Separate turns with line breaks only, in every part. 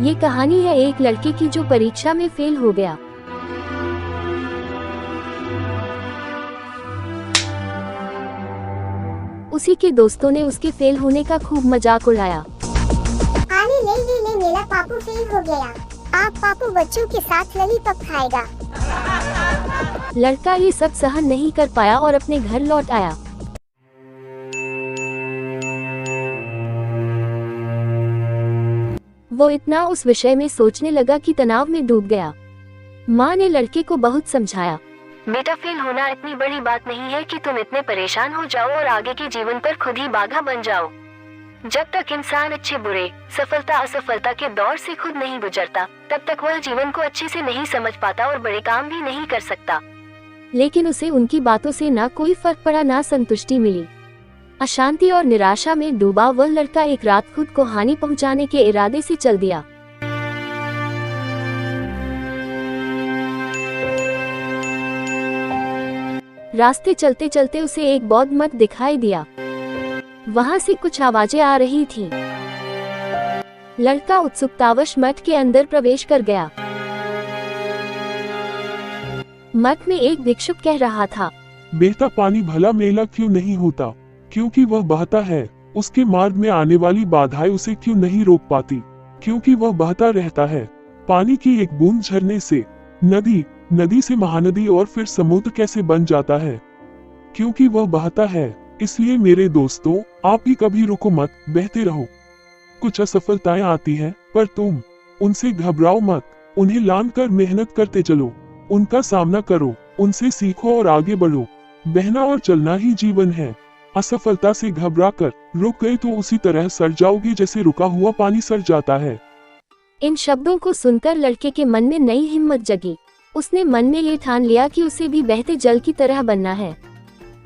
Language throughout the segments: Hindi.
ये कहानी है एक लड़के की जो परीक्षा में फेल हो गया। उसी के दोस्तों ने उसके फेल होने का खूब मजाक उड़ाया।
आने ले मेरा पापू फेल हो गया। आप पापू बच्चों के साथ लॉलीपॉप खाएगा।
लड़का ये सब सहन नहीं कर पाया और अपने घर लौट आया। वो इतना उस विषय में सोचने लगा कि तनाव में डूब गया। माँ ने लड़के को बहुत समझाया, बेटा फेल होना इतनी बड़ी बात नहीं है कि तुम इतने परेशान हो जाओ और आगे के जीवन पर खुद ही बाधा बन जाओ। जब तक इंसान अच्छे बुरे, सफलता असफलता के दौर से खुद नहीं गुजरता, तब तक वह जीवन को अच्छे से नहीं समझ पाता और बड़े काम भी नहीं कर सकता। लेकिन उसे उनकी बातों से ना कोई फर्क पड़ा, ना संतुष्टि मिली। अशांति और निराशा में डूबा वह लड़का एक रात खुद को हानि पहुंचाने के इरादे से चल दिया। रास्ते चलते चलते उसे एक बौद्ध मठ दिखाई दिया। वहां से कुछ आवाजें आ रही थीं। लड़का उत्सुकतावश मठ के अंदर प्रवेश कर गया। मठ में एक भिक्षुक कह रहा था,
बेटा पानी भला मेला क्यों नहीं होता? क्योंकि वह बहता है। उसके मार्ग में आने वाली बाधाएं उसे क्यों नहीं रोक पाती? क्योंकि वह बहता रहता है। पानी की एक बूंद झरने से नदी, नदी से महानदी और फिर समुद्र कैसे बन जाता है? क्योंकि वह बहता है। इसलिए मेरे दोस्तों, आप भी कभी रुको मत, बहते रहो। कुछ असफलताएं आती हैं, पर तुम उनसे घबराओ मत। उन्हें लांघ कर मेहनत करते चलो, उनका सामना करो, उनसे सीखो और आगे बढ़ो। बहना और चलना ही जीवन है। असफलता से घबराकर रुक गए तो उसी तरह सड़ जाओगे जैसे रुका हुआ पानी सड़ जाता है।
इन शब्दों को सुनकर लड़के के मन में नई हिम्मत जगी। उसने मन में ये ठान लिया कि उसे भी बहते जल की तरह बनना है।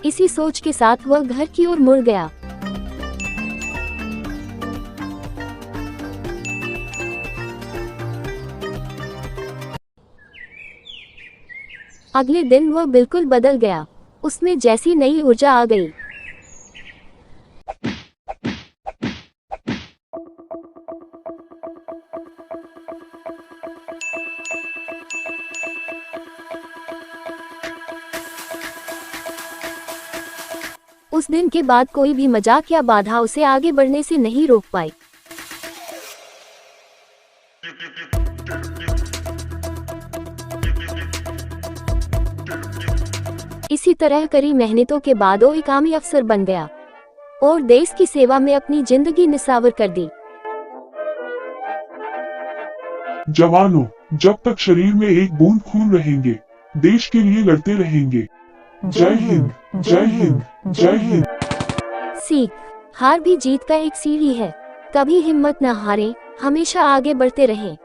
इसी सोच के साथ वह घर की ओर मुड़ गया। अगले दिन वह बिल्कुल बदल गया। उसमें जैसी नई ऊर्जा आ गई। उस दिन के बाद कोई भी मजाक या बाधा उसे आगे बढ़ने से नहीं रोक पाई। इसी तरह कड़ी मेहनतों के बाद वो एक कामी अफसर बन गया और देश की सेवा में अपनी जिंदगी निसावर कर दी।
जवानों, जब तक शरीर में एक बूंद खून रहेंगे, देश के लिए लड़ते रहेंगे। जय हिंद, जय हिंद, जय हिंद।
सीख, हार भी जीत का एक सीढ़ी है। कभी हिम्मत न हारें, हमेशा आगे बढ़ते रहें।